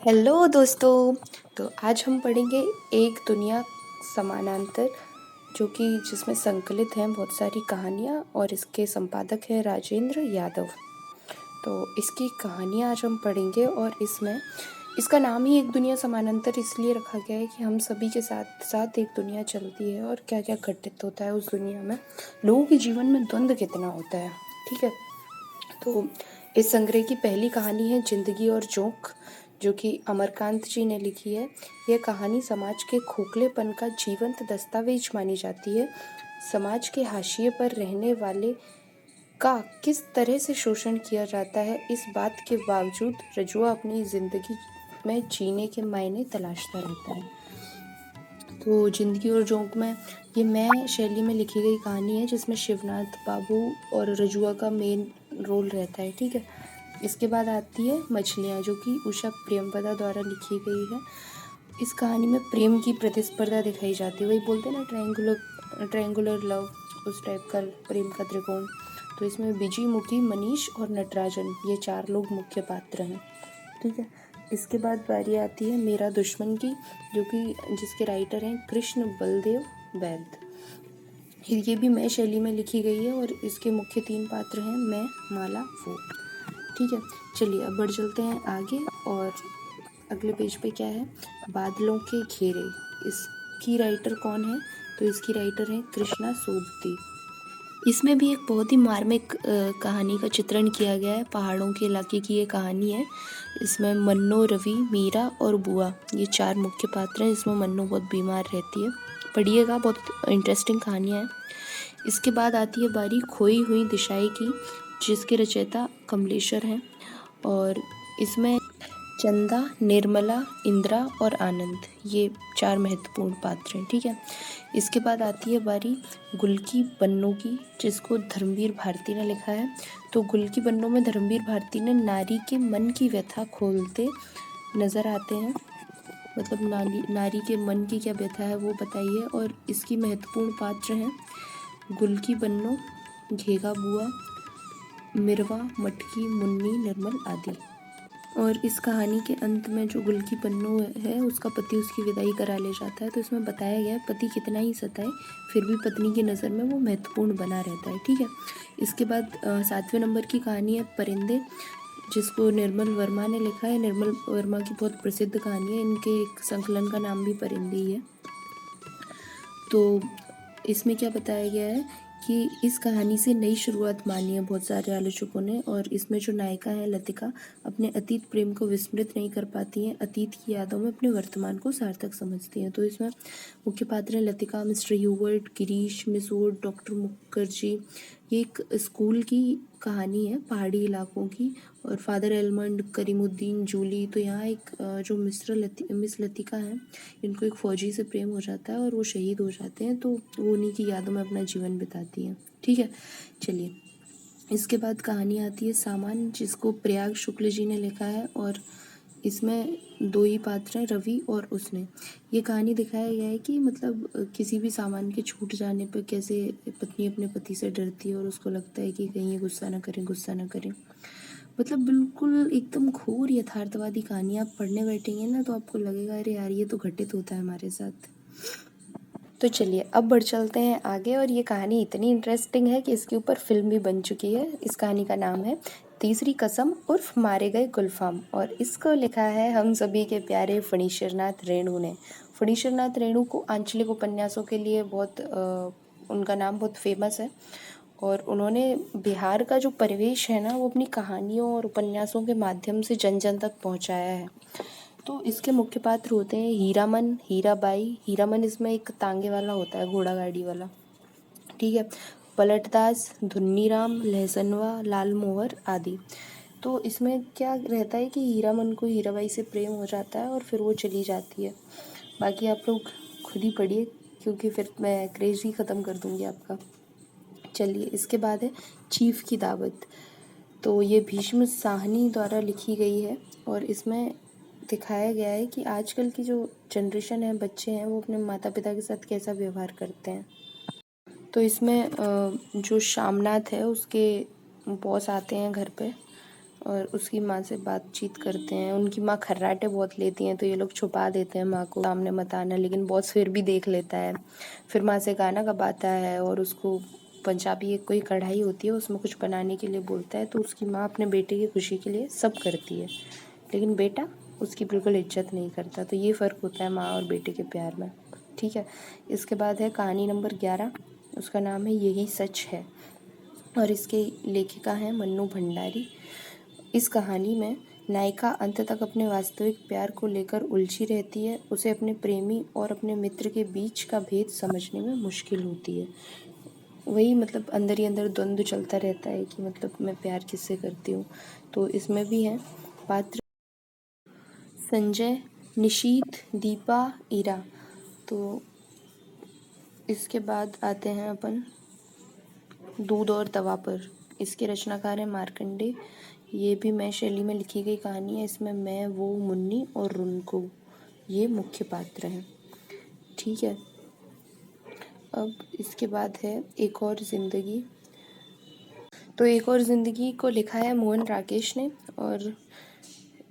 Hello दोस्तों। तो आज हम पढ़ेंगे एक दुनिया समानांतर, जो कि जिसमें संकलित हैं बहुत सारी कहानियाँ और इसके संपादक हैं राजेंद्र यादव। तो इसकी कहानियाँ आज हम पढ़ेंगे और इसमें इसका नाम ही एक दुनिया समानांतर इसलिए रखा गया है कि हम सभी के साथ साथ एक दुनिया चलती है और क्या क्या घटित होता है उस दुनिया में, लोगों के जीवन में द्वंद्व कितना होता है। ठीक है, तो इस संग्रह की पहली कहानी है जिंदगी और जोंक, जो कि अमरकांत जी ने लिखी है। यह कहानी समाज के खोखलेपन का जीवंत दस्तावेज मानी जाती है। समाज के हाशिए पर रहने वाले का किस तरह से शोषण किया जाता है, इस बात के बावजूद रजुआ अपनी जिंदगी में जीने के मायने तलाशता रहता है। तो जिंदगी और जोंक में ये मैं शैली में लिखी गई कहानी है, जिसमें शिवनाथ बाबू और रजुआ का मेन रोल रहता है। ठीक है, इसके बाद आती है मछलियाँ, जो कि उषा प्रेमपदा द्वारा लिखी गई है। इस कहानी में प्रेम की प्रतिस्पर्धा दिखाई जाती है, वही बोलते हैं ना ट्रायंगुलर लव, उस टाइप का प्रेम का त्रिकोण। तो इसमें विजय, मुखी, मनीष और नटराजन, ये 4 लोग मुख्य पात्र हैं। ठीक है, इसके बाद बारी आती है मेरा दुश्मन की, जो कि जिसके राइटर हैं कृष्ण बलदेव वैद। ये भी मैं शैली में लिखी गई है और इसके मुख्य 3 पात्र हैं मैं, माला, वो। ठीक है, चलिए अब बढ़ चलते हैं आगे। और अगले पेज पे क्या है, बादलों के घेरे। इसकी राइटर कौन है? तो इसकी राइटर है कृष्णा सोबती। इसमें भी एक बहुत ही मार्मिक कहानी का चित्रण किया गया है। पहाड़ों के इलाके की ये कहानी है। इसमें मन्नो, रवि, मीरा और बुआ, ये 4 मुख्य पात्र हैं। इसमें मन्नो बहुत बीमार रहती है। पढ़िएगा, बहुत इंटरेस्टिंग कहानियाँ हैं। इसके बाद आती है बारी खोई हुई दिशाएं की, जिसके रचयिता कमलेश्वर हैं। और इसमें चंदा, निर्मला, इंदिरा और आनंद, ये 4 महत्वपूर्ण पात्र हैं। ठीक है, इसके बाद आती है बारी गुल की बन्नों की, जिसको धर्मवीर भारती ने लिखा है। तो गुल की बन्नों में धर्मवीर भारती ने नारी के मन की व्यथा खोलते नज़र आते हैं। मतलब नारी के मन की क्या व्यथा है वो बताई है। और इसकी महत्वपूर्ण पात्र हैं गुल की बन्नों, घेगा बुआ, मिरवा, मटकी, मुन्नी, निर्मल आदि। और इस कहानी के अंत में जो गुल की पन्नू है, उसका पति उसकी विदाई करा ले जाता है। तो इसमें बताया गया है पति कितना ही सताए, फिर भी पत्नी की नज़र में वो महत्वपूर्ण बना रहता है। ठीक है, इसके बाद 7वें नंबर की कहानी है परिंदे, जिसको निर्मल वर्मा ने लिखा है। निर्मल वर्मा की बहुत प्रसिद्ध कहानी है। इनके एक संकलन का नाम भी परिंदे ही है। तो इसमें क्या बताया गया है कि इस कहानी से नई शुरुआत मानी है बहुत सारे आलोचकों ने। और इसमें जो नायिका है लतिका, अपने अतीत प्रेम को विस्मृत नहीं कर पाती हैं, अतीत की यादों में अपने वर्तमान को सार्थक समझती हैं। तो इसमें मुख्य पात्र हैं Latika, mister Hubert, Girish, miss Wood, doctor Mukherjee. ये एक स्कूल की कहानी है, पहाड़ी इलाकों की। और फादर एलमंड, करीमुद्दीन, जूली। तो यहाँ एक जो मिस लतिका हैं, इनको एक फ़ौजी से प्रेम हो जाता है और वो शहीद हो जाते हैं। तो वो उन्हीं की यादों में अपना जीवन बिताती हैं। ठीक है, चलिए इसके बाद कहानी आती है सामान, जिसको प्रयाग शुक्ल जी ने लिखा है। और इसमें 2 ही पात्र हैं, रवि और उसने। ये कहानी दिखाया गया है कि मतलब किसी भी सामान के छूट जाने पर कैसे पत्नी अपने पति से डरती है और उसको लगता है कि कहीं ये गुस्सा ना करें, गुस्सा ना करें। मतलब बिल्कुल एकदम घोर यथार्थवादी कहानी। आप पढ़ने बैठेंगे ना तो आपको लगेगा अरे यार ये तो घटित होता है हमारे साथ। तो चलिए अब बढ़ चलते हैं आगे। और ये कहानी इतनी इंटरेस्टिंग है कि इसके ऊपर फिल्म भी बन चुकी है। इस कहानी का नाम है तीसरी कसम उर्फ मारे गए गुलफाम। और इसको लिखा है हम सभी के प्यारे फणीश्वरनाथ रेणु ने। फणीश्वरनाथ रेणु को आंचलिक उपन्यासों के लिए बहुत उनका नाम बहुत फेमस है। और उन्होंने बिहार का जो परिवेश है ना, वो अपनी कहानियों और उपन्यासों के माध्यम से जन जन तक पहुंचाया है। तो इसके मुख्य पात्र होते हैं हीरामन, हीराबाई। हीरामन इसमें एक तांगे वाला होता है, घोड़ा गाड़ी वाला। ठीक है, पलटदास, धुन्नीराम, लहसनवा, लालमोहर आदि। तो इसमें क्या रहता है कि हीरामन को हीराबाई से प्रेम हो जाता है और फिर वो चली जाती है। बाकी आप लोग खुद ही पढ़िए, क्योंकि फिर मैं क्रेज ही ख़त्म कर दूँगी आपका। चलिए इसके बाद है चीफ की दावत। तो ये भीष्म साहनी द्वारा लिखी गई है। और इसमें दिखाया गया है कि आजकल की जो जनरेशन है, बच्चे हैं, वो अपने माता पिता के साथ कैसा व्यवहार करते हैं। तो इसमें जो श्यामनाथ है उसके बॉस आते हैं घर पे और उसकी माँ से बातचीत करते हैं। उनकी माँ खर्राटे बहुत लेती हैं, तो ये लोग छुपा देते हैं माँ को, सामने मत आना, लेकिन बॉस फिर भी देख लेता है। फिर माँ से गाना गवाता है और उसको पंजाबी एक कोई कढ़ाई होती है उसमें कुछ बनाने के लिए बोलता है, तो उसकी माँ अपने बेटे की खुशी के लिए सब करती है, लेकिन बेटा उसकी बिल्कुल इज्जत नहीं करता। तो ये फ़र्क होता है माँ और बेटे के प्यार में। ठीक है, इसके बाद है कहानी नंबर 11। उसका नाम है यही सच है और इसके लेखिका हैं मन्नू भंडारी। इस कहानी में नायिका अंत तक अपने वास्तविक प्यार को लेकर उलझी रहती है। उसे अपने प्रेमी और अपने मित्र के बीच का भेद समझने में मुश्किल होती है। वही मतलब अंदर ही अंदर द्वंद्व चलता रहता है कि मतलब मैं प्यार किससे करती हूँ। तो इसमें भी है पात्र संजय, निशीथ, दीपा, ईरा। तो इसके बाद आते हैं अपन दूध और तवा पर। इसके रचनाकार हैं मार्कंडे। ये भी मैं शैली में लिखी गई कहानी है। इसमें मैं, वो, मुन्नी और रुनको ये मुख्य पात्र हैं। ठीक है, अब इसके बाद है एक और ज़िंदगी। तो एक और ज़िंदगी को लिखा है मोहन राकेश ने और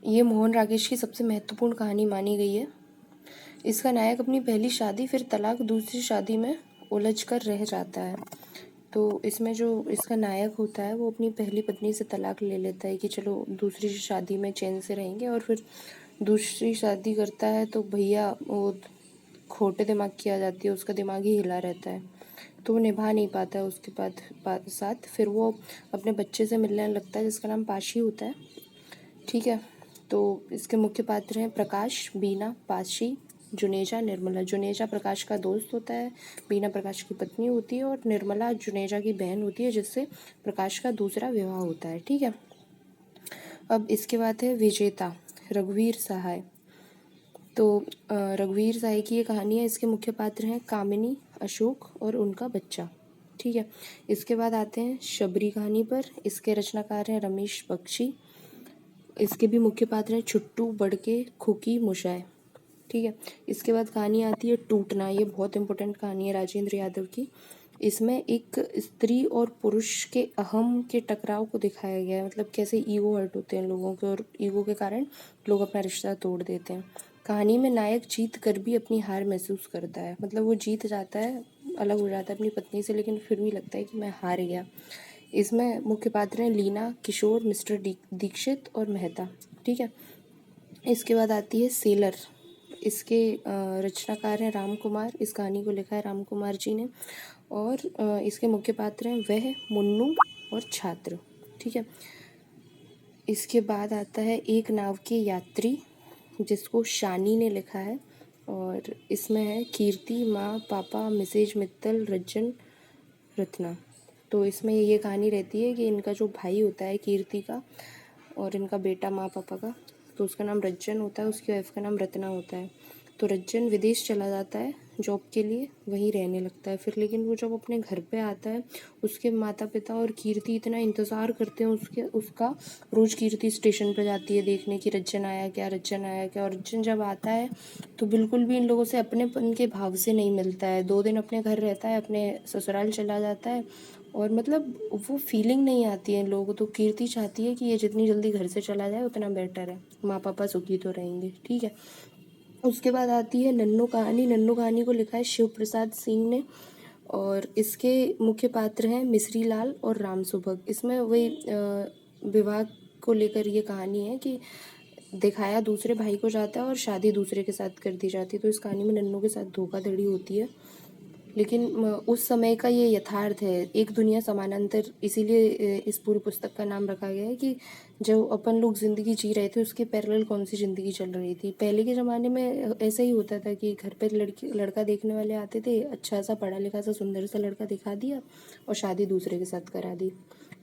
ये मोहन राकेश की सबसे महत्वपूर्ण कहानी मानी गई है। इसका नायक अपनी पहली शादी फिर तलाक दूसरी शादी में उलझ कर रह जाता है। तो इसमें जो इसका नायक होता है वो अपनी पहली पत्नी से तलाक ले लेता है कि चलो दूसरी शादी में चैन से रहेंगे, और फिर दूसरी शादी करता है तो भैया वो खोटे दिमाग की आ जाती है, उसका दिमाग ही हिला रहता है, तो वो निभा नहीं पाता है उसके साथ। फिर वो अपने बच्चे से मिलने लगता है जिसका नाम पाशी होता है। ठीक है, तो इसके मुख्य पात्र हैं प्रकाश, बीना, पाशी, जुनेजा, निर्मला। जुनेजा प्रकाश का दोस्त होता है, बीना प्रकाश की पत्नी होती है और निर्मला जुनेजा की बहन होती है जिससे प्रकाश का दूसरा विवाह होता है। ठीक है, अब इसके बाद है विजेता, रघुवीर सहाय। तो रघुवीर सहाय की ये कहानी है। इसके मुख्य पात्र हैं कामिनी, अशोक और उनका बच्चा। ठीक है, इसके बाद आते हैं शबरी कहानी पर। इसके रचनाकार हैं रमेश बख्शी। इसके भी मुख्य पात्र हैं छुट्टू, बड़के, खुकी, मुशाय। ठीक है, इसके बाद कहानी आती है टूटना। ये बहुत इंपॉर्टेंट कहानी है राजेंद्र यादव की। इसमें एक स्त्री और पुरुष के अहम के टकराव को दिखाया गया है, मतलब कैसे ईगो हर्ट होते हैं लोगों के और ईगो के कारण लोग अपना रिश्ता तोड़ देते हैं। कहानी में नायक जीत कर भी अपनी हार महसूस करता है, मतलब वो जीत जाता है, अलग हो जाता है अपनी पत्नी से, लेकिन फिर भी लगता है कि मैं हार गया। इसमें मुख्य पात्र हैं लीना, किशोर, मिस्टर दीक्षित और मेहता। ठीक है, इसके बाद आती है सेलर। इसके रचनाकार हैं राम कुमार। इस कहानी को लिखा है राम कुमार जी ने और इसके मुख्य पात्र हैं वह, मुन्नू और छात्र। ठीक है, इसके बाद आता है एक नाव के यात्री जिसको शानी ने लिखा है और इसमें है कीर्ति, माँ, पापा, मिसेज मित्तल, रज्जन, रत्ना। तो इसमें ये कहानी रहती है कि इनका जो भाई होता है कीर्ति का और इनका बेटा माँ पापा का, तो उसका नाम रज्जन होता है, उसकी वाइफ का नाम रत्ना होता है। तो रज्जन विदेश चला जाता है जॉब के लिए, वहीं रहने लगता है फिर, लेकिन वो जब अपने घर पे आता है उसके माता पिता और कीर्ति इतना इंतज़ार करते हैं उसका। रोज़ कीर्ति स्टेशन पर जाती है देखने की रज्जन आया क्या, रज्जन आया क्या, और रज्जन जब आता है तो बिल्कुल भी इन लोगों से अपनेपन के भाव से नहीं मिलता है। 2 दिन अपने घर रहता है, अपने ससुराल चला जाता है और मतलब वो फीलिंग नहीं आती है इन लोगों को। तो कीर्ति चाहती है कि ये जितनी जल्दी घर से चला जाए उतना बेटर है, माँ पापा सुखी तो रहेंगे। ठीक है, उसके बाद आती है नन्नू कहानी। नन्नू कहानी को लिखा है शिव प्रसाद सिंह ने और इसके मुख्य पात्र हैं मिश्री लाल और राम सुभग। इसमें वही विवाह को लेकर ये कहानी है कि दिखाया दूसरे भाई को जाता है और शादी दूसरे के साथ कर दी जाती है। तो इस कहानी में नन्नू के साथ धोखाधड़ी होती है, लेकिन उस समय का ये यथार्थ है, एक दुनिया समानांतर। इसीलिए इस पूरी पुस्तक का नाम रखा गया है कि जो अपन लोग ज़िंदगी जी रहे थे उसके पैरेलल कौन सी ज़िंदगी चल रही थी। पहले के ज़माने में ऐसा ही होता था कि घर पे लड़का देखने वाले आते थे, अच्छा सा पढ़ा लिखा सा सुंदर सा लड़का दिखा दिया और शादी दूसरे के साथ करा दी।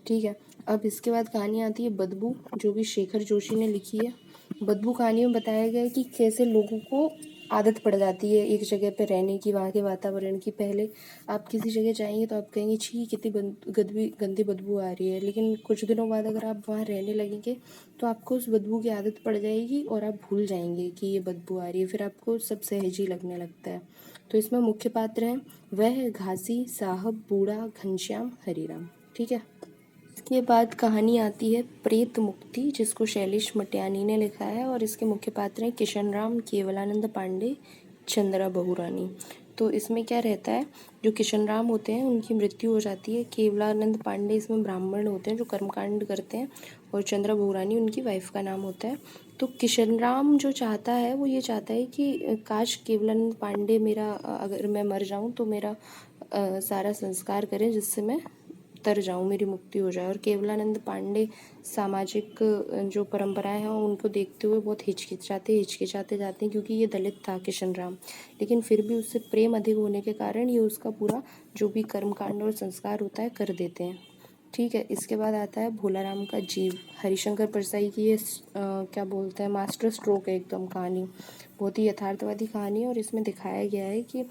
ठीक है, अब इसके बाद कहानी आती है बदबू, जो कि शेखर जोशी ने लिखी है। बदबू कहानी में बताया गया है कि कैसे लोगों को आदत पड़ जाती है एक जगह पे रहने की, वहाँ के वातावरण की। पहले आप किसी जगह जाएंगे तो आप कहेंगे छी कितनी गंदी बदबू आ रही है, लेकिन कुछ दिनों बाद अगर आप वहाँ रहने लगेंगे तो आपको उस बदबू की आदत पड़ जाएगी और आप भूल जाएंगे कि ये बदबू आ रही है, फिर आपको सब सहज ही लगने लगता है। तो इसमें मुख्य पात्र हैं वह, घासी, साहब, बूढ़ा, घनश्याम, हरीराम। ठीक है, ये बात कहानी आती है प्रेत मुक्ति, जिसको शैलेश मटियानी ने लिखा है और इसके मुख्य पात्र हैं किशन राम, केवलानंद पांडे, चंद्रा बहुरानी। तो इसमें क्या रहता है, जो किशन राम होते हैं उनकी मृत्यु हो जाती है, केवलानंद पांडे इसमें ब्राह्मण होते हैं जो कर्मकांड करते हैं, और चंद्रा बहुरानी उनकी वाइफ का नाम होता है। तो किशन राम जो चाहता है वो ये चाहता है कि काश केवलानंद पांडे मेरा अगर मैं मर जाऊं तो मेरा सारा संस्कार करें जिससे मैं तर जाऊं, मेरी मुक्ति हो जाए। और केवलानंद पांडे सामाजिक जो परंपराएं हैं उनको देखते हुए बहुत हिचकिचाते जाते हैं, क्योंकि ये दलित था किशन राम, लेकिन फिर भी उससे प्रेम अधिक होने के कारण ये उसका पूरा जो भी कर्मकांड और संस्कार होता है कर देते हैं। ठीक है, इसके बाद आता है भोला राम का जीव। हरिशंकर परसाई की ये क्या बोलते हैं मास्टर स्ट्रोक है एकदम कहानी, बहुत ही यथार्थवादी कहानी है। और इसमें दिखाया गया है कि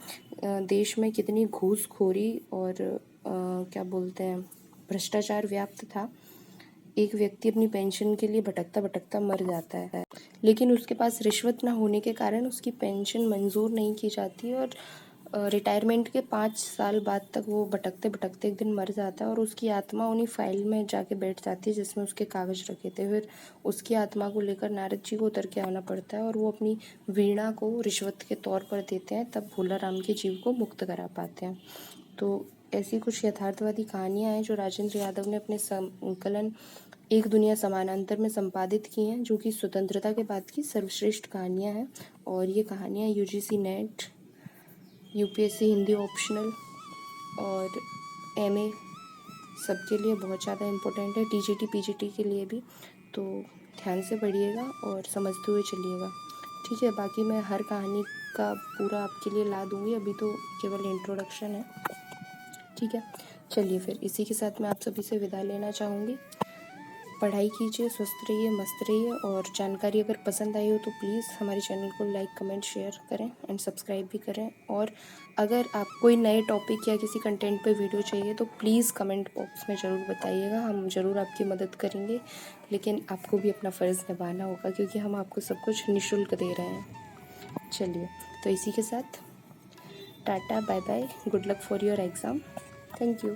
देश में कितनी घूसखोरी और क्या बोलते हैं भ्रष्टाचार व्याप्त था। एक व्यक्ति अपनी पेंशन के लिए भटकता भटकता मर जाता है, लेकिन उसके पास रिश्वत ना होने के कारण उसकी पेंशन मंजूर नहीं की जाती, और रिटायरमेंट के 5 साल बाद तक वो भटकते भटकते एक दिन मर जाता है, और उसकी आत्मा उन्हीं फाइल में जाके बैठ जाती है जिसमें उसके कागज रखे थे। फिर उसकी आत्मा को लेकर नारद जी को उतर के आना पड़ता है, और वो अपनी वीणा को रिश्वत के तौर पर देते हैं, तब भोला राम के जीव को मुक्त करा पाते हैं। तो ऐसी कुछ यथार्थवादी कहानियाँ हैं जो राजेंद्र यादव ने अपने संकलन एक दुनिया समानांतर में संपादित की हैं, जो कि स्वतंत्रता के बाद की सर्वश्रेष्ठ कहानियाँ हैं। और ये कहानियाँ UGC net, UPSC Hindi optional और एमए सबके लिए बहुत ज़्यादा इम्पोर्टेंट है, टीजीटी पीजीटी के लिए भी। तो ध्यान से पढ़िएगा और समझते हुए चलिएगा। ठीक है, बाकी मैं हर कहानी का पूरा आपके लिए ला दूँगी, अभी तो केवल इंट्रोडक्शन है। ठीक है, चलिए फिर इसी के साथ मैं आप सभी से विदा लेना चाहूँगी। पढ़ाई कीजिए, स्वस्थ रहिए, मस्त रहिए, और जानकारी अगर पसंद आई हो तो प्लीज़ हमारे चैनल को लाइक कमेंट शेयर करें एंड सब्सक्राइब भी करें। और अगर आप कोई नए टॉपिक या किसी कंटेंट पे वीडियो चाहिए तो प्लीज़ कमेंट बॉक्स में ज़रूर बताइएगा, हम ज़रूर आपकी मदद करेंगे। लेकिन आपको भी अपना फ़र्ज़ निभाना होगा, क्योंकि हम आपको सब कुछ निःशुल्क दे रहे हैं। चलिए, तो इसी के साथ tata, bye bye, good luck for your exam. Thank you.